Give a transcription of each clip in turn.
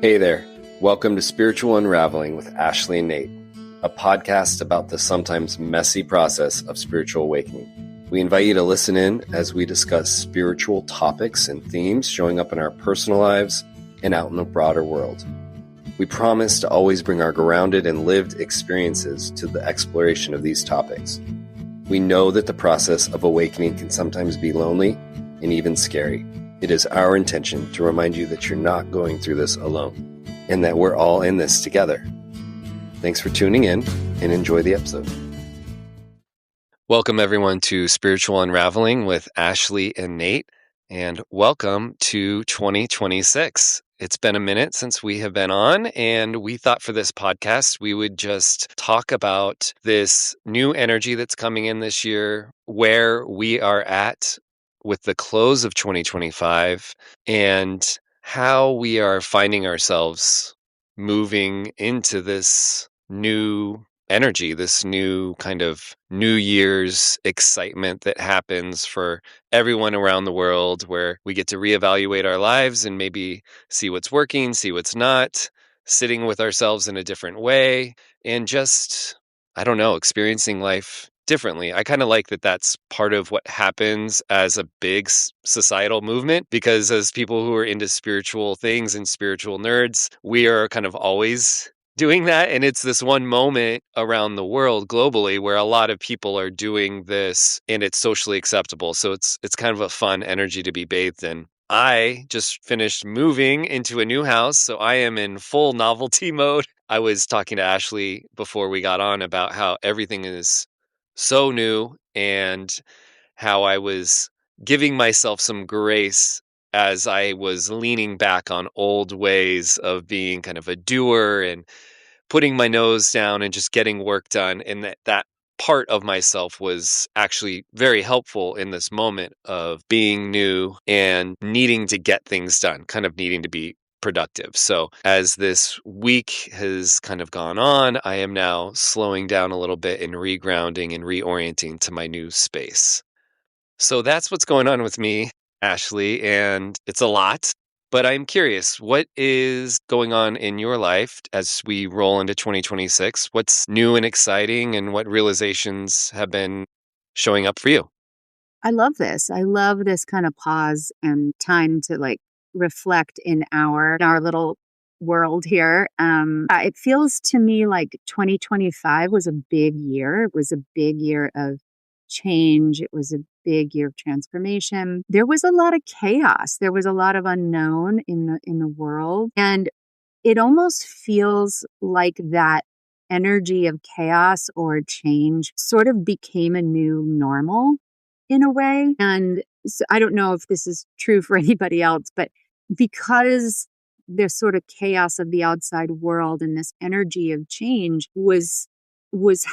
Hey there. Welcome to Spiritual Unraveling with Ashley and Nate, a podcast about the sometimes messy process of spiritual awakening. We invite you to listen in as we discuss spiritual topics and themes showing up in our personal lives and out in the broader world. We promise to always bring our grounded and lived experiences to the exploration of these topics. We know that the process of awakening can sometimes be lonely and even scary. It is our intention to remind you that you're not going through this alone and that we're all in this together. Thanks for tuning in and enjoy the episode. Welcome everyone to Spiritual Unraveling with Ashley and Nate, and welcome to 2026. It's been a minute since we have been on, and we thought for this podcast we would just talk about this new energy that's coming in this year, where we are at with the close of 2025, and how we are finding ourselves moving into this new energy, this new kind of New Year's excitement that happens for everyone around the world, where we get to reevaluate our lives and maybe see what's working, see what's not, sitting with ourselves in a different way, and just, I don't know, experiencing life differently. I kind of like that that's part of what happens as a big societal movement, because as people who are into spiritual things and spiritual nerds, we are kind of always doing that. And it's this one moment around the world globally where a lot of people are doing this and it's socially acceptable. So it's kind of a fun energy to be bathed in. I just finished moving into a new house, so I am in full novelty mode. I was talking to Ashley before we got on about how everything is so new and how I was giving myself some grace as I was leaning back on old ways of being kind of a doer and putting my nose down and just getting work done. And that part of myself was actually very helpful in this moment of being new and needing to get things done, kind of needing to be productive. So as this week has kind of gone on, I am now slowing down a little bit and regrounding and reorienting to my new space. So that's what's going on with me, Ashley, and it's a lot. But I'm curious, what is going on in your life as we roll into 2026? What's new and exciting, and what realizations have been showing up for you? I love this. I love this kind of pause and time to reflect in our little world here. It feels to me like 2025 was a big year. It was a big year of change. It was a big year of transformation. There was a lot of chaos. There was a lot of unknown in the world, and it almost feels like that energy of chaos or change sort of became a new normal in a way. And so I don't know if this is true for anybody else, but because there's sort of chaos of the outside world and this energy of change was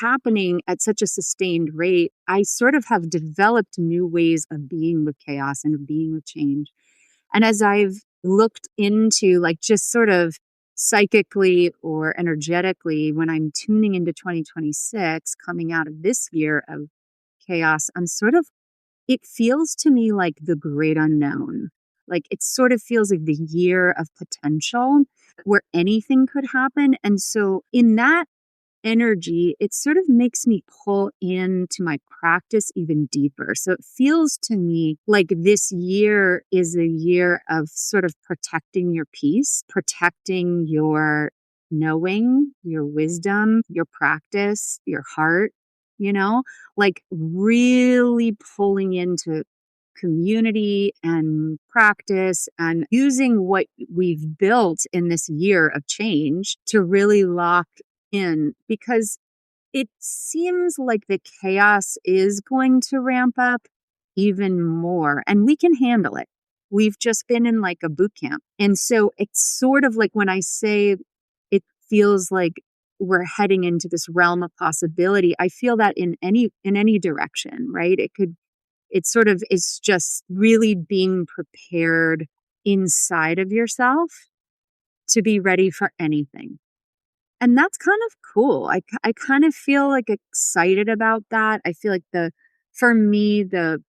happening at such a sustained rate, I sort of have developed new ways of being with chaos and of being with change. And as I've looked into just sort of psychically or energetically, when I'm tuning into 2026, coming out of this year of chaos, it feels to me like the great unknown. Like it sort of feels like the year of potential where anything could happen. And so in that energy, it sort of makes me pull into my practice even deeper. So it feels to me like this year is a year of sort of protecting your peace, protecting your knowing, your wisdom, your practice, your heart, like really pulling into community and practice and using what we've built in this year of change to really lock in, because it seems like the chaos is going to ramp up even more and we can handle it. We've just been in like a boot camp. And so it's sort of like when I say it feels like we're heading into this realm of possibility, I feel that in any direction, right? It sort of is just really being prepared inside of yourself to be ready for anything. And that's kind of cool. I kind of feel like excited about that. I feel like for me, the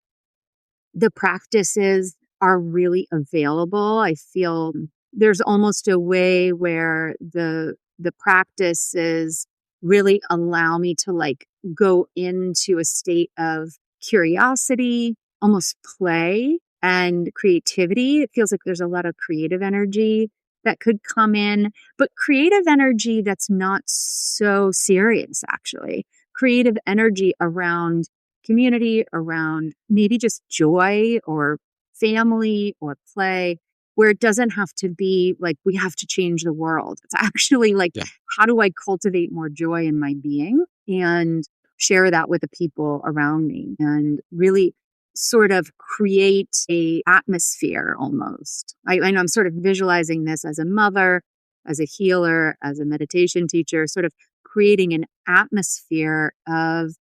practices are really available. I feel there's almost a way where the practices really allow me to like go into a state of curiosity, almost play and creativity. It feels like there's a lot of creative energy that could come in, but creative energy that's not so serious, actually. Creative energy around community, around maybe just joy or family or play, where it doesn't have to be like we have to change the world. It's actually like, Yeah. how do I cultivate more joy in my being and share that with the people around me and really sort of create a atmosphere almost. I know I'm sort of visualizing this as a mother, as a healer, as a meditation teacher, sort of creating an atmosphere of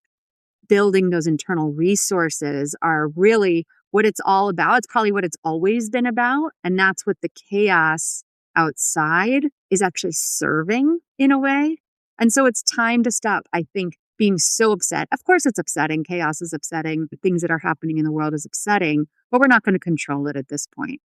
building those internal resources are really what it's all about. It's probably what it's always been about. And that's what the chaos outside is actually serving in a way. And so it's time to stop, I think, being so upset. Of course, it's upsetting. Chaos is upsetting. Things that are happening in the world is upsetting, but we're not going to control it at this point.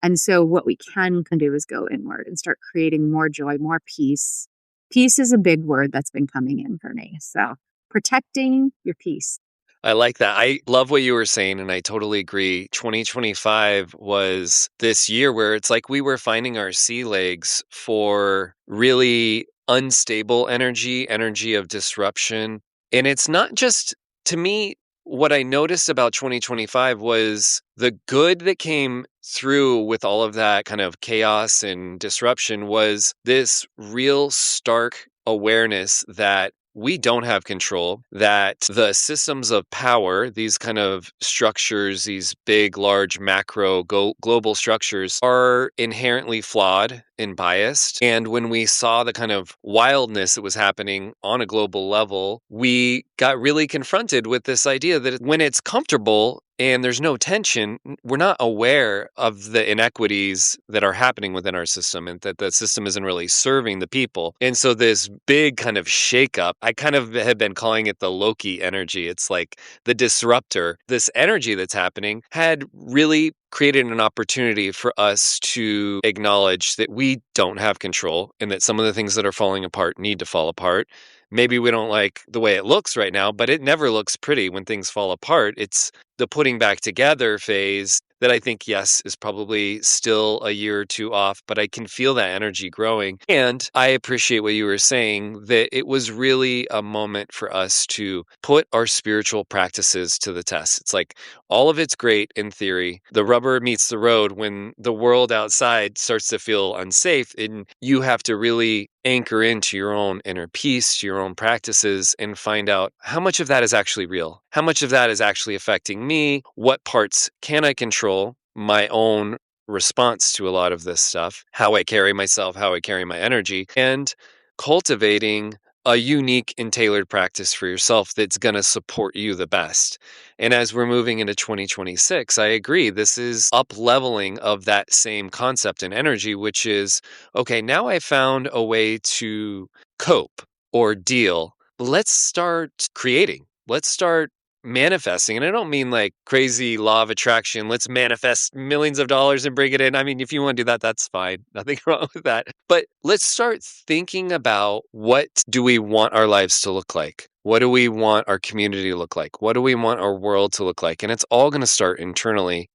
And so what we can do is go inward and start creating more joy, more peace. Peace is a big word that's been coming in for me. So protecting your peace. I like that. I love what you were saying, and I totally agree. 2025 was this year where it's like we were finding our sea legs for really unstable energy, energy of disruption. And it's not just, to me, what I noticed about 2025 was the good that came through with all of that kind of chaos and disruption was this real stark awareness that we don't have control, that the systems of power, these kind of structures, these big, large, macro, global structures, are inherently flawed and biased. And when we saw the kind of wildness that was happening on a global level, we got really confronted with this idea that when it's comfortable and there's no tension, we're not aware of the inequities that are happening within our system and that the system isn't really serving the people. And so this big kind of shakeup, I kind of have been calling it the Loki energy. It's like the disruptor. This energy that's happening had really created an opportunity for us to acknowledge that we don't have control and that some of the things that are falling apart need to fall apart. Maybe we don't like the way it looks right now, but it never looks pretty when things fall apart. It's the putting back together phase that I think, yes, is probably still a year or two off, but I can feel that energy growing. And I appreciate what you were saying, that it was really a moment for us to put our spiritual practices to the test. It's like all of it's great in theory. The rubber meets the road when the world outside starts to feel unsafe, and you have to really anchor into your own inner peace, to your own practices, and find out how much of that is actually real. How much of that is actually affecting me? What parts can I control? My own response to a lot of this stuff, how I carry myself, how I carry my energy, and cultivating a unique and tailored practice for yourself that's going to support you the best. And as we're moving into 2026, I agree. This is up leveling of that same concept and energy, which is okay, now I found a way to cope or deal. Let's start creating. Let's start manifesting. And I don't mean like crazy law of attraction. Let's manifest millions of dollars and bring it in. I mean, if you want to do that, that's fine. Nothing wrong with that. But let's start thinking about, what do we want our lives to look like? What do we want our community to look like? What do we want our world to look like? And it's all going to start internally.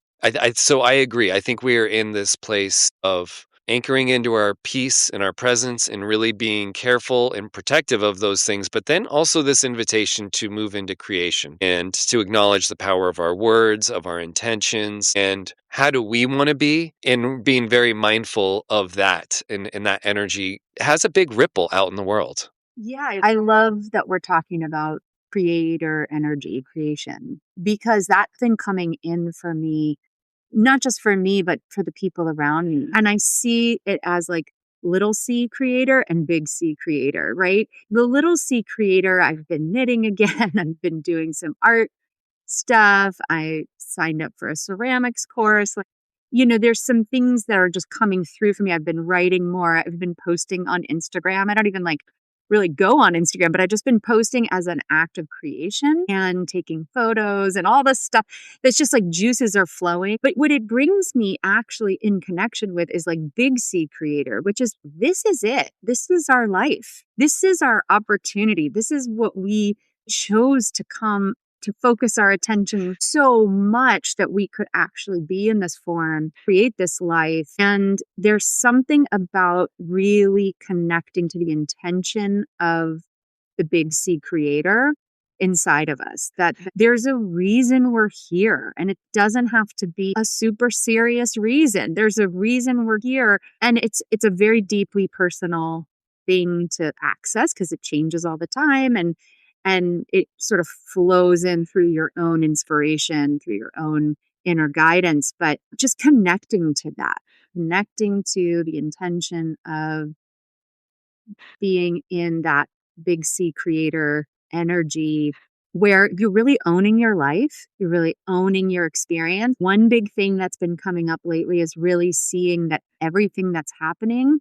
So I agree. I think we are in this place of anchoring into our peace and our presence and really being careful and protective of those things. But then also this invitation to move into creation and to acknowledge the power of our words, of our intentions, and how do we want to be, and being very mindful of that. And that energy has a big ripple out in the world. Yeah, I love that we're talking about creator energy, creation, because that's been coming in for me, not just for me, but for the people around me. And I see it as like little C creator and big C creator, right? The little C creator, I've been knitting again. I've been doing some art stuff. I signed up for a ceramics course. Like, there's some things that are just coming through for me. I've been writing more. I've been posting on Instagram. I don't even like really go on Instagram, but I've just been posting as an act of creation and taking photos and all this stuff that's just like juices are flowing. But what it brings me actually in connection with is like Big C Creator, which is this is it. This is our life. This is our opportunity. This is what we chose to come to focus our attention so much that we could actually be in this form, create this life. And there's something about really connecting to the intention of the Big C Creator inside of us, that there's a reason we're here, and it doesn't have to be a super serious reason. There's a reason we're here, and it's a very deeply personal thing to access because it changes all the time, and it sort of flows in through your own inspiration, through your own inner guidance. But just connecting to that, connecting to the intention of being in that Big C Creator energy where you're really owning your life, you're really owning your experience. One big thing that's been coming up lately is really seeing that everything that's happening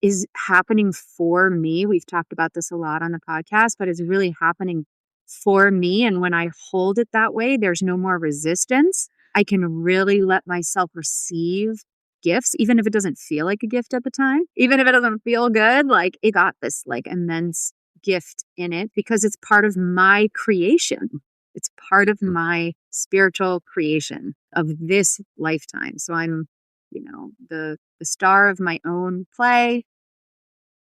is happening for me. We've talked about this a lot on the podcast, but it's really happening for me. And when I hold it that way, there's no more resistance. I can really let myself receive gifts, even if it doesn't feel like a gift at the time, even if it doesn't feel good, like it got this like immense gift in it because it's part of my creation. It's part of my spiritual creation of this lifetime. So I'm, the star of my own play.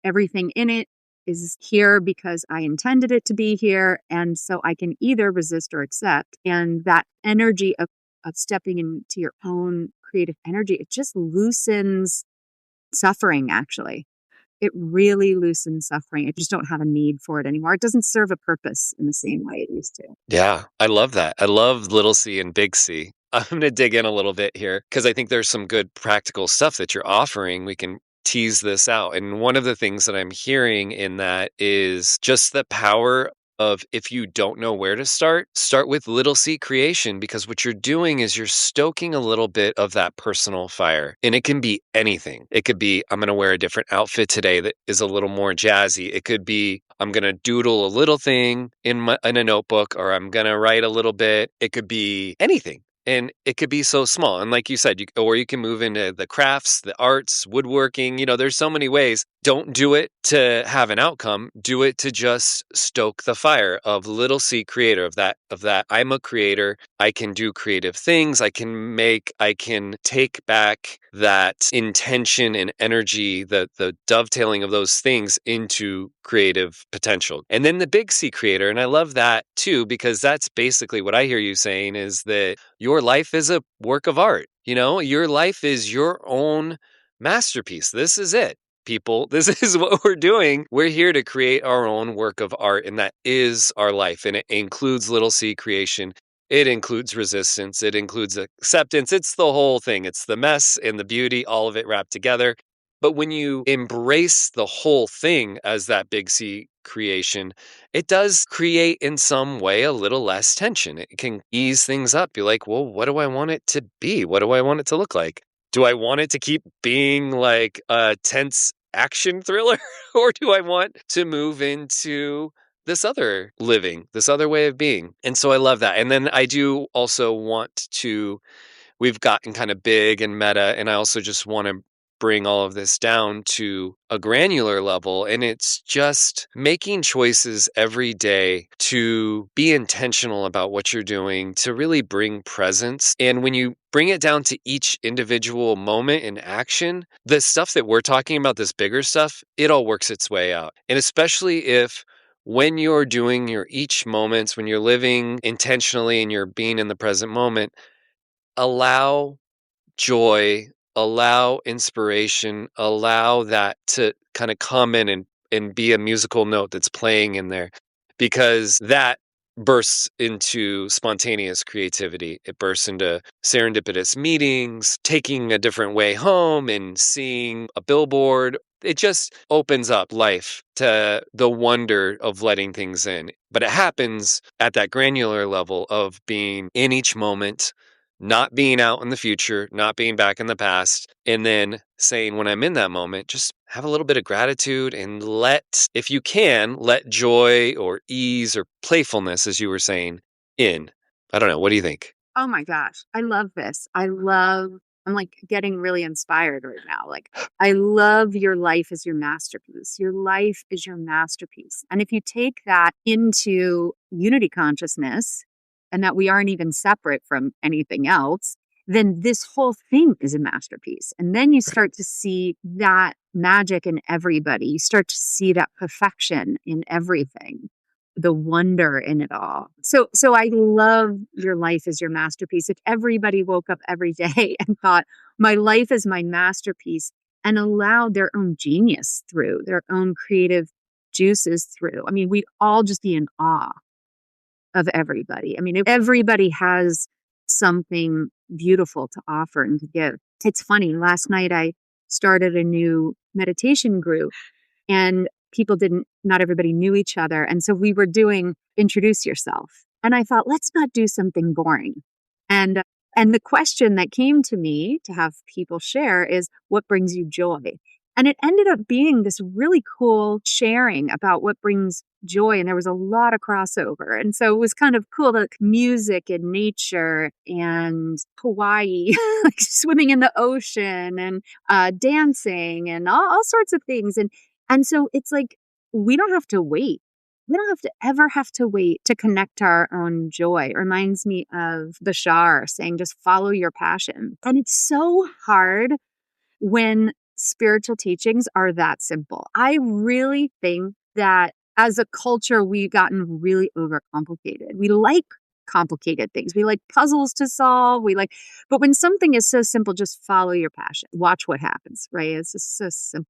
Everything in it is here because I intended it to be here. And so I can either resist or accept. And that energy of stepping into your own creative energy, it just loosens suffering, actually. It really loosens suffering. I just don't have a need for it anymore. It doesn't serve a purpose in the same way it used to. Yeah, I love that. I love little C and big C. I'm going to dig in a little bit here because I think there's some good practical stuff that you're offering. We can tease this out. And one of the things that I'm hearing in that is just the power of if you don't know where to start with little C creation, because what you're doing is you're stoking a little bit of that personal fire. And it can be anything. It could be, I'm going to wear a different outfit today that is a little more jazzy. It could be, I'm going to doodle a little thing in a notebook, or I'm going to write a little bit. It could be anything. And it could be so small. And like you said, or you can move into the crafts, the arts, woodworking. There's so many ways. Don't do it to have an outcome. Do it to just stoke the fire of little C creator, of that I'm a creator. I can do creative things. I can take back that intention and energy, the dovetailing of those things into creative potential. And then the big C creator. And I love that too, because that's basically what I hear you saying is that your life is a work of art. Your life is your own masterpiece. This is it, people. This is what we're doing. We're here to create our own work of art, and that is our life. And it includes little C creation. It includes resistance. It includes acceptance. It's the whole thing. It's the mess and the beauty, all of it wrapped together. But when you embrace the whole thing as that big C creation, it does create in some way a little less tension. It can ease things up. You're like, well, what do I want it to be? What do I want it to look like? Do I want it to keep being like a tense action thriller? Or do I want to move into this other living, this other way of being? And so I love that. And then I do also want to, we've gotten kind of big and meta, and I also just want to bring all of this down to a granular level. And it's just making choices every day to be intentional about what you're doing, to really bring presence. And when you bring it down to each individual moment in action, the stuff that we're talking about, this bigger stuff, it all works its way out. And especially if when you're doing your each moments, when you're living intentionally and you're being in the present moment, allow joy, allow inspiration, allow that to kind of come in and be a musical note that's playing in there, because that bursts into spontaneous creativity. It bursts into serendipitous meetings, taking a different way home and seeing a billboard. It just opens up life to the wonder of letting things in. But it happens at that granular level of being in each moment, not being out in the future, not being back in the past, and then saying when I'm in that moment, just have a little bit of gratitude and if you can, let joy or ease or playfulness, as you were saying, in. I don't know. What do you think? Oh my gosh, I love this. I'm like getting really inspired right now. Like, I love your life is your masterpiece. Your life is your masterpiece. And if you take that into unity consciousness and that we aren't even separate from anything else, then this whole thing is a masterpiece. And then you Right. start to see that magic in everybody. You start to see that perfection in everything, the wonder in it all. So I love your life is your masterpiece. If everybody woke up every day and thought, my life is my masterpiece, and allowed their own genius through, their own creative juices through, I mean, we'd all just be in awe of everybody. I mean, if everybody has something beautiful to offer and to give. It's funny, last night I started a new meditation group, and not everybody knew each other. And so we were doing introduce yourself. And I thought, let's not do something boring. And, and the question that came to me to have people share is, what brings you joy? And it ended up being this really cool sharing about what brings joy. And there was a lot of crossover. And so it was kind of cool, like music and nature and Hawaii, like swimming in the ocean and dancing and all sorts of things. And so it's like, we don't have to wait. We don't have to ever have to wait to connect our own joy. It reminds me of the Shar saying, just follow your passion. And it's so hard when spiritual teachings are that simple. I really think that as a culture, we've gotten really overcomplicated. We like complicated things. We like puzzles to solve. But when something is so simple, just follow your passion. Watch what happens, right? It's just so simple.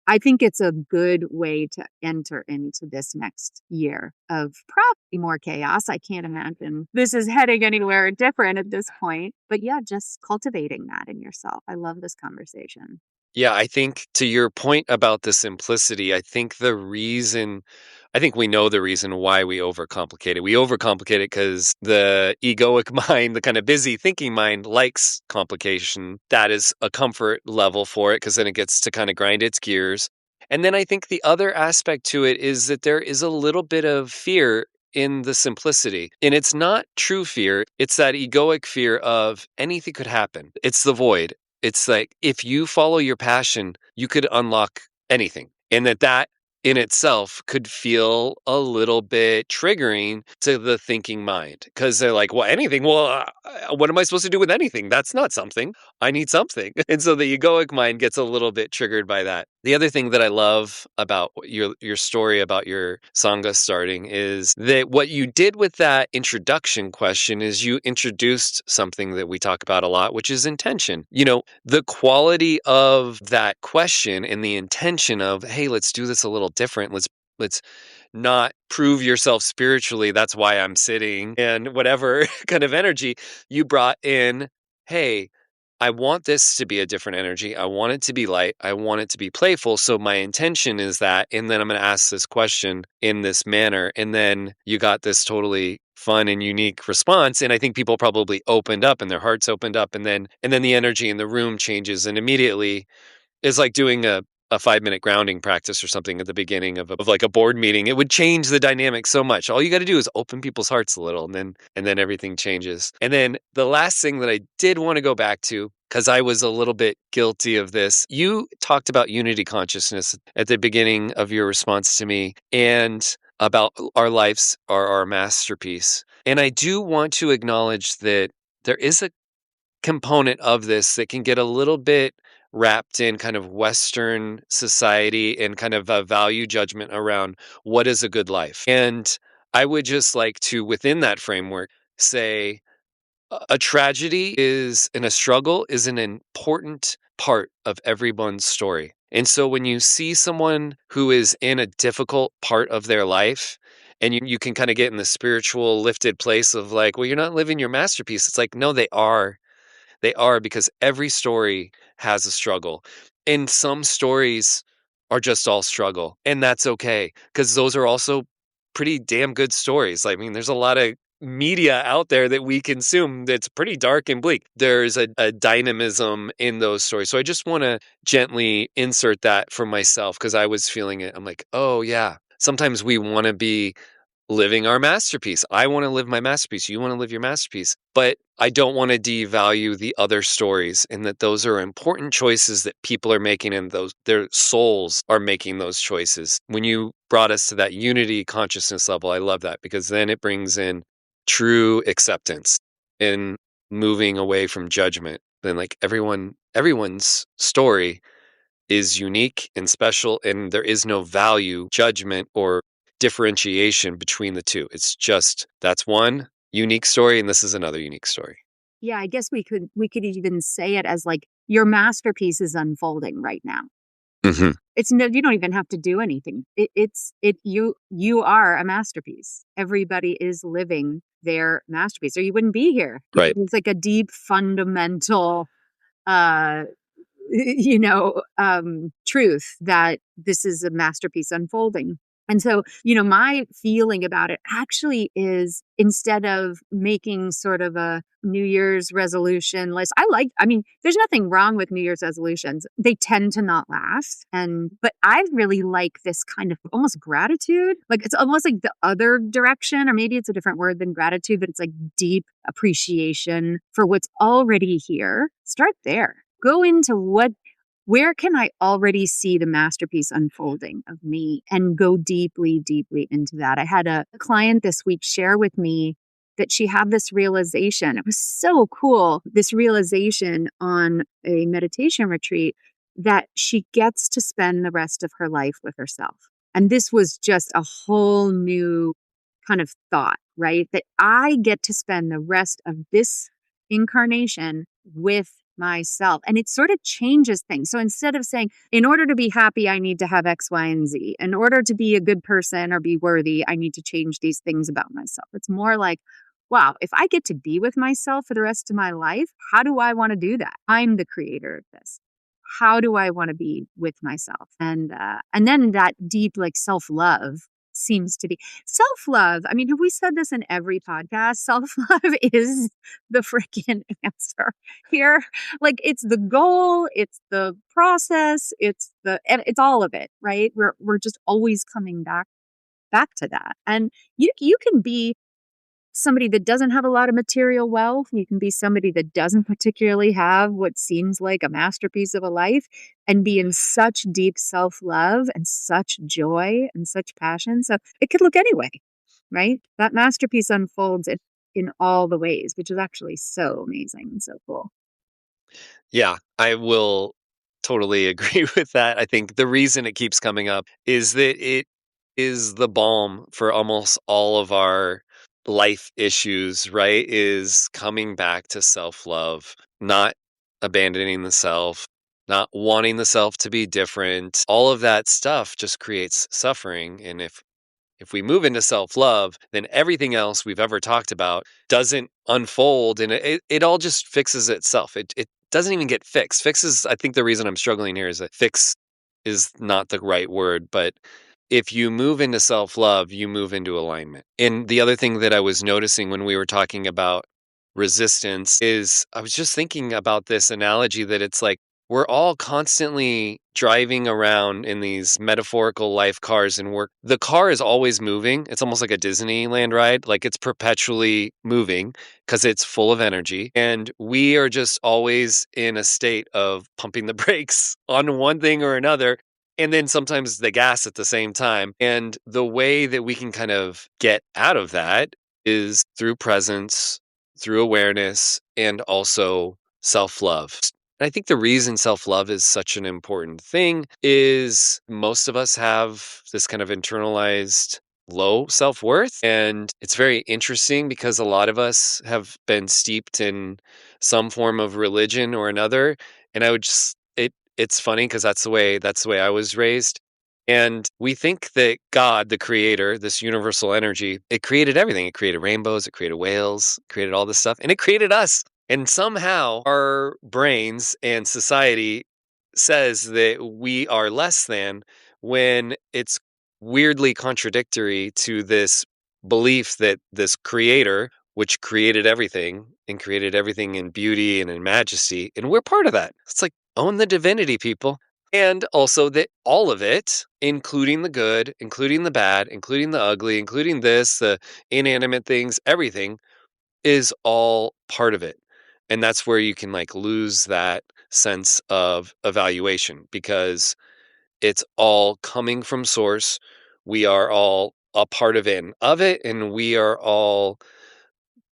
I think it's a good way to enter into this next year of probably more chaos. I can't imagine this is heading anywhere different at this point. But yeah, just cultivating that in yourself. I love this conversation. Yeah, I think to your point about the simplicity, I think we know the reason why we overcomplicate it. We overcomplicate it because the egoic mind, the kind of busy thinking mind, likes complication. That is a comfort level for it because then it gets to kind of grind its gears. And then I think the other aspect to it is that there is a little bit of fear in the simplicity. And it's not true fear, it's that egoic fear of anything could happen. It's the void. It's like if you follow your passion, you could unlock anything. And that in itself could feel a little bit triggering to the thinking mind because they're like, well, anything. Well, what am I supposed to do with anything? That's not something. I need something. And so the egoic mind gets a little bit triggered by that. The other thing that I love about your story about your Sangha starting is that what you did with that introduction question is you introduced something that we talk about a lot, which is intention. The quality of that question and the intention of, hey, let's do this a little different. Let's not prove yourself spiritually. That's why I'm sitting and whatever kind of energy you brought in. Hey, I want this to be a different energy. I want it to be light. I want it to be playful. So my intention is that. And then I'm going to ask this question in this manner. And then you got this totally fun and unique response. And I think people probably opened up and their hearts opened up. And then the energy in the room changes. And immediately it's like doing a 5-minute grounding practice or something at the beginning of like a board meeting. It would change the dynamic so much. All you got to do is open people's hearts a little and then everything changes. And then the last thing that I did want to go back to, because I was a little bit guilty of this, you talked about unity consciousness at the beginning of your response to me and about our lives are our masterpiece. And I do want to acknowledge that there is a component of this that can get a little bit wrapped in kind of Western society and kind of a value judgment around what is a good life. And I would just like to, within that framework, say a tragedy is and a struggle is an important part of everyone's story. And so when you see someone who is in a difficult part of their life, and you can kind of get in the spiritual lifted place of like, well, you're not living your masterpiece. It's like, no, they are. They are because every story has a struggle. And some stories are just all struggle. And that's okay because those are also pretty damn good stories. I mean, there's a lot of media out there that we consume that's pretty dark and bleak. There's a dynamism in those stories. So I just want to gently insert that for myself because I was feeling it. I'm like, oh, yeah. Sometimes we want to be living our masterpiece. I want to live my masterpiece. You want to live your masterpiece. But I don't want to devalue the other stories and that those are important choices that people are making and those their souls are making those choices. When you brought us to that unity consciousness level, I love that because then it brings in true acceptance and moving away from judgment. Then like everyone's story is unique and special, and there is no value, judgment, or differentiation between the two. It's just that's one unique story, and this is another unique story. Yeah, I guess we could even say it as like your masterpiece is unfolding right now. Hmm. It's no, you don't even have to do anything. You are a masterpiece. Everybody is living their masterpiece, or you wouldn't be here. Right. It's like a deep, fundamental, uh, truth that this is a masterpiece unfolding. And so, my feeling about it actually is instead of making sort of a New Year's resolution list, I mean, there's nothing wrong with New Year's resolutions. They tend to not last. But I really like this kind of almost gratitude. Like it's almost like the other direction, or maybe it's a different word than gratitude, but it's like deep appreciation for what's already here. Start there. Go into where can I already see the masterpiece unfolding of me and go deeply, deeply into that. I had a client this week share with me that she had this realization. It was so cool, this realization on a meditation retreat that she gets to spend the rest of her life with herself. And this was just a whole new kind of thought, right? That I get to spend the rest of this incarnation with myself. And it sort of changes things. So instead of saying, in order to be happy, I need to have X, Y, and Z. In order to be a good person or be worthy, I need to change these things about myself. It's more like, wow, if I get to be with myself for the rest of my life, how do I want to do that? I'm the creator of this. How do I want to be with myself? And then that deep like self-love seems to be self-love. I mean, have we said this in every podcast? Self-love is the freaking answer here. Like it's the goal, it's the process, it's all of it, right? We're just always coming back to that. And you can be somebody that doesn't have a lot of material wealth. You can be somebody that doesn't particularly have what seems like a masterpiece of a life and be in such deep self-love and such joy and such passion. So it could look anyway, right? That masterpiece unfolds in all the ways, which is actually so amazing and so cool. Yeah, I will totally agree with that. I think the reason it keeps coming up is that it is the balm for almost all of our life issues, right? Is coming back to self love, not abandoning the self, not wanting the self to be different. All of that stuff just creates suffering. And if we move into self love, then everything else we've ever talked about doesn't unfold and it all just fixes itself. It doesn't even get fixed. Fix is, I think the reason I'm struggling here is that fix is not the right word, but if you move into self love, you move into alignment. And the other thing that I was noticing when we were talking about resistance is I was just thinking about this analogy that it's like we're all constantly driving around in these metaphorical life cars and the car is always moving. It's almost like a Disneyland ride. Like it's perpetually moving because it's full of energy. And we are just always in a state of pumping the brakes on one thing or another. And then sometimes the gas at the same time. And the way that we can kind of get out of that is through presence, through awareness, and also self love. I think the reason self love is such an important thing is most of us have this kind of internalized low self worth. And it's very interesting because a lot of us have been steeped in some form of religion or another. And I would just, it's funny because that's the way I was raised. And we think that God, the creator, this universal energy, it created everything. It created rainbows, it created whales, it created all this stuff, and it created us. And somehow our brains and society says that we are less than when it's weirdly contradictory to this belief that this creator, which created everything and created everything in beauty and in majesty, and we're part of that. It's like, own the divinity, people. And also that all of it, including the good, including the bad, including the ugly, including this, the inanimate things, everything is all part of it. And that's where you can like lose that sense of evaluation because it's all coming from source. We are all a part of it, and we are all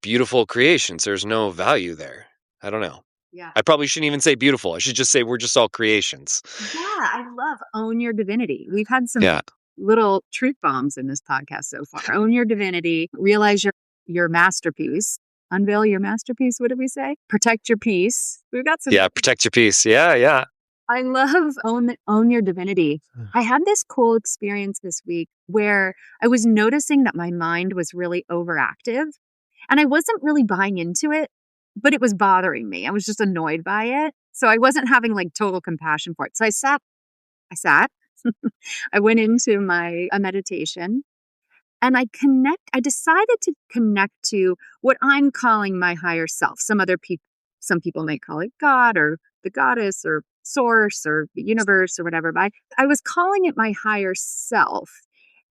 beautiful creations. There's no value there. I don't know. Yeah. I probably shouldn't even say beautiful. I should just say we're just all creations. Yeah, I love own your divinity. We've had some Yeah. little truth bombs in this podcast so far. Own your divinity, realize your masterpiece, unveil your masterpiece. What did we say? Protect your peace. We've got some. Yeah. Protect your peace. Yeah. Yeah. I love own your divinity. I had this cool experience this week where I was noticing that my mind was really overactive and I wasn't really buying into it, but it was bothering me. I was just annoyed by it. So I wasn't having like total compassion for it. So I sat, I went into my a meditation and I decided to connect to what I'm calling my higher self. Some people may call it God or the goddess or source or the universe or whatever, but I was calling it my higher self.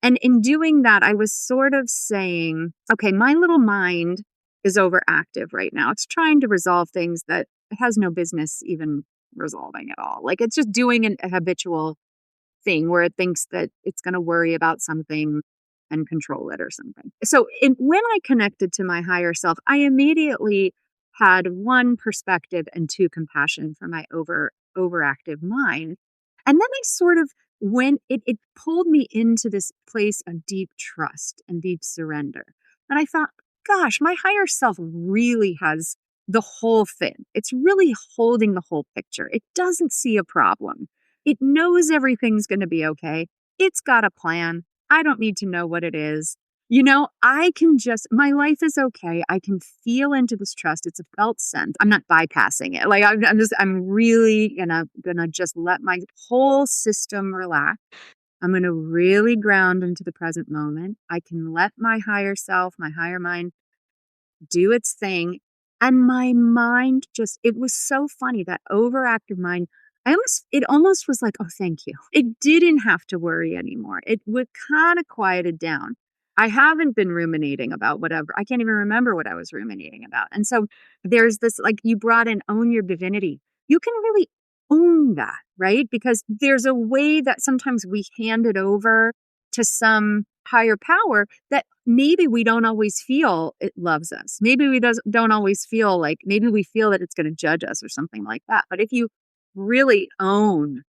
And in doing that, I was sort of saying, okay, my little mind is overactive right now. It's trying to resolve things that it has no business even resolving at all. Like it's just doing a habitual thing where it thinks that it's going to worry about something and control it or something. So when I connected to my higher self, I immediately had one perspective and two compassion for my overactive mind. And then I sort of it pulled me into this place of deep trust and deep surrender. And I thought, gosh, my higher self really has the whole thing. It's really holding the whole picture. It doesn't see a problem. It knows everything's going to be okay. It's got a plan. I don't need to know what it is. My life is okay. I can feel into this trust. It's a felt sense. I'm not bypassing it. Like I'm really gonna just let my whole system relax. I'm gonna really ground into the present moment. I can let my higher self, my higher mind do its thing. And my mind it was so funny, that overactive mind. It almost was like, oh, thank you. It didn't have to worry anymore. It would kind of quieted down. I haven't been ruminating about whatever. I can't even remember what I was ruminating about. And so there's this, like you brought in own your divinity. You can really own that, right? Because there's a way that sometimes we hand it over to some higher power that maybe we don't always feel it loves us. Maybe we don't always feel like, maybe we feel that it's going to judge us or something like that. But if you really own,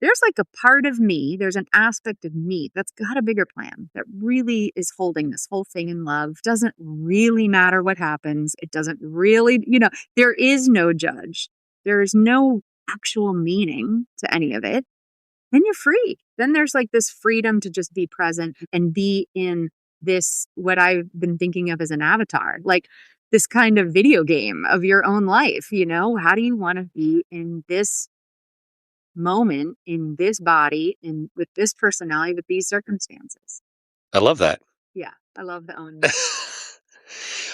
there's like a part of me, there's an aspect of me that's got a bigger plan, that really is holding this whole thing in love. Doesn't really matter what happens. It doesn't really, there is no judge. There is no actual meaning to any of it. Then you're free. Then there's like this freedom to just be present and be in this, what I've been thinking of as an avatar, like this kind of video game of your own life. How do you want to be in this moment, in this body, and with this personality, with these circumstances? I love that. Yeah, I love the own.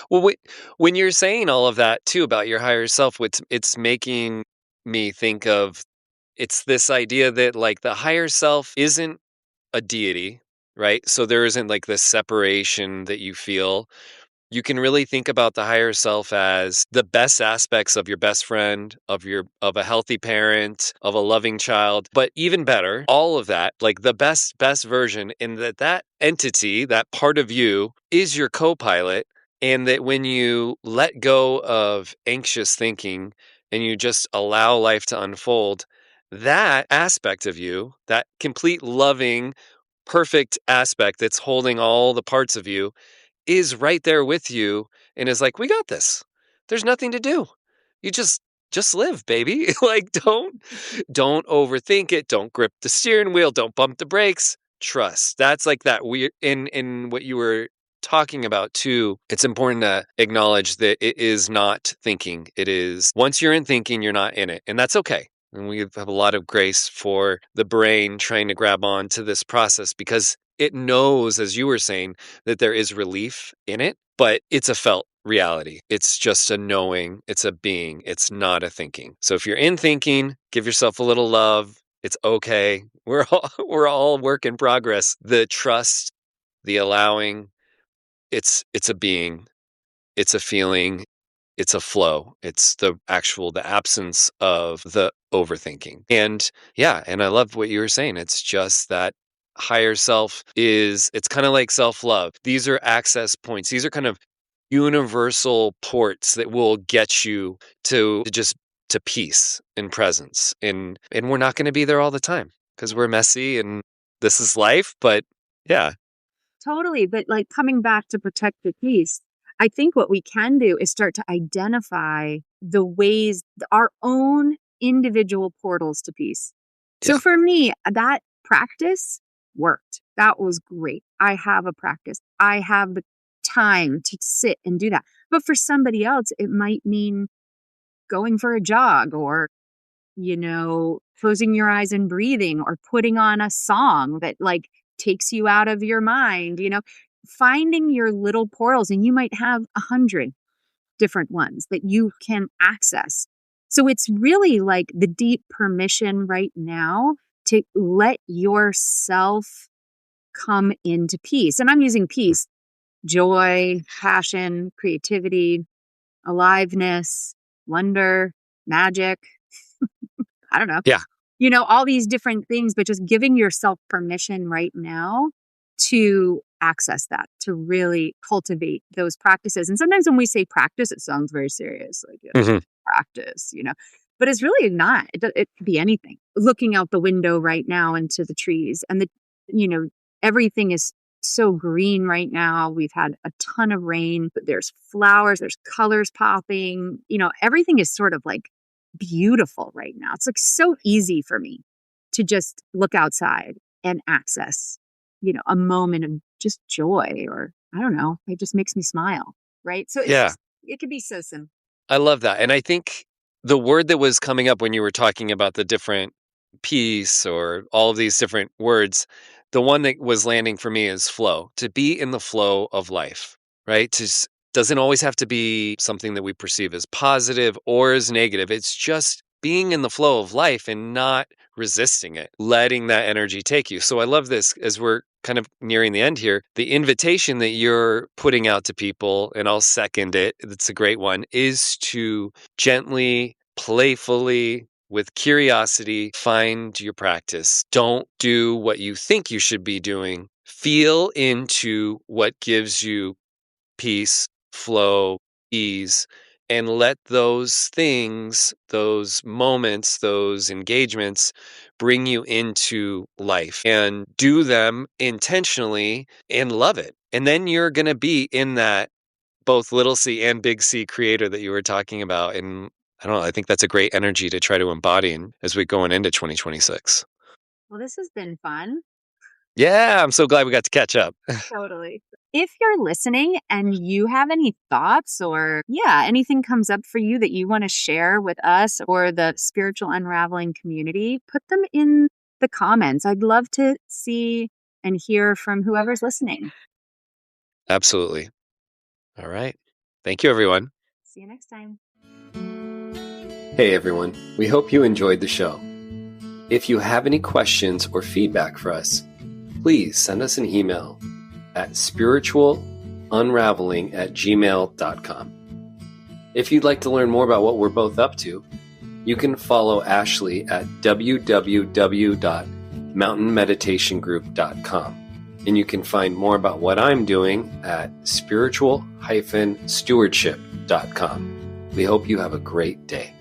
Well, when you're saying all of that too about your higher self, it's making me think of, it's this idea that like the higher self isn't a deity, right? So there isn't like this separation that you feel. You can really think about the higher self as the best aspects of your best friend, of a healthy parent, of a loving child, but even better, all of that, like the best version, and that entity, that part of you is your co-pilot, and that when you let go of anxious thinking and you just allow life to unfold, that aspect of you, that complete loving perfect aspect that's holding all the parts of you, is right there with you and is like, we got this. There's nothing to do. You just live, baby. Like don't overthink it. Don't grip the steering wheel. Don't bump the brakes. Trust. That's like that weird in what you were talking about too. It's important to acknowledge that it is not thinking. It is, once you're in thinking, you're not in it. And that's okay. And we have a lot of grace for the brain trying to grab on to this process because it knows, as you were saying, that there is relief in it, but it's a felt reality. It's just a knowing, it's a being, it's not a thinking. So if you're in thinking, give yourself a little love. It's okay. We're all work in progress. The trust, the allowing, it's a being, it's a feeling, it's a flow. It's the absence of the overthinking. And yeah, and I love what you were saying. It's just that higher self it's kind of like self-love. These are access points. These are kind of universal ports that will get you to peace and presence. And we're not going to be there all the time because we're messy and this is life, but yeah. Totally. But like coming back to protect the peace, I think what we can do is start to identify the ways, our own individual portals to peace. So Yeah. for me, that practice worked. That was great. I have a practice. I have the time to sit and do that. But for somebody else, it might mean going for a jog or, closing your eyes and breathing or putting on a song that like takes you out of your mind, finding your little portals. And you might have 100 different ones that you can access. So it's really like the deep permission right now to let yourself come into peace. And I'm using peace, joy, passion, creativity, aliveness, wonder, magic. I don't know. Yeah. All these different things, but just giving yourself permission right now to access that, to really cultivate those practices. And sometimes when we say practice, it sounds very serious, like Mhm. practice, but it's really not. It could be anything. Looking out the window right now into the trees and everything is so green right now. We've had a ton of rain, but there's flowers, there's colors popping, everything is sort of like beautiful right now. It's like so easy for me to just look outside and access, a moment of just joy, or I don't know, it just makes me smile. Right. So it's Yeah. just, it could be so simple. I love that. And I think the word that was coming up when you were talking about the different peace or all of these different words, the one that was landing for me is flow, to be in the flow of life, right? Doesn't always have to be something that we perceive as positive or as negative. It's just being in the flow of life and not resisting it, letting that energy take you. So I love this as we're kind of nearing the end here. The invitation that you're putting out to people, and I'll second it, it's a great one, is to gently, playfully, with curiosity, find your practice. Don't do what you think you should be doing. Feel into what gives you peace, flow, ease, and let those things, those moments, those engagements bring you into life and do them intentionally and love it. And then you're going to be in that both little c and big C creator that you were talking about. And I don't know, I think that's a great energy to try to embody as we're going into 2026. Well, this has been fun. Yeah, I'm so glad we got to catch up. Totally. If you're listening and you have any thoughts or, anything comes up for you that you want to share with us or the spiritual unraveling community, put them in the comments. I'd love to see and hear from whoever's listening. Absolutely. All right. Thank you, everyone. See you next time. Hey, everyone. We hope you enjoyed the show. If you have any questions or feedback for us, please send us an email at spiritualunraveling@gmail.com. If you'd like to learn more about what we're both up to, you can follow Ashley at www.mountainmeditationgroup.com. And you can find more about what I'm doing at spiritual-stewardship.com. We hope you have a great day.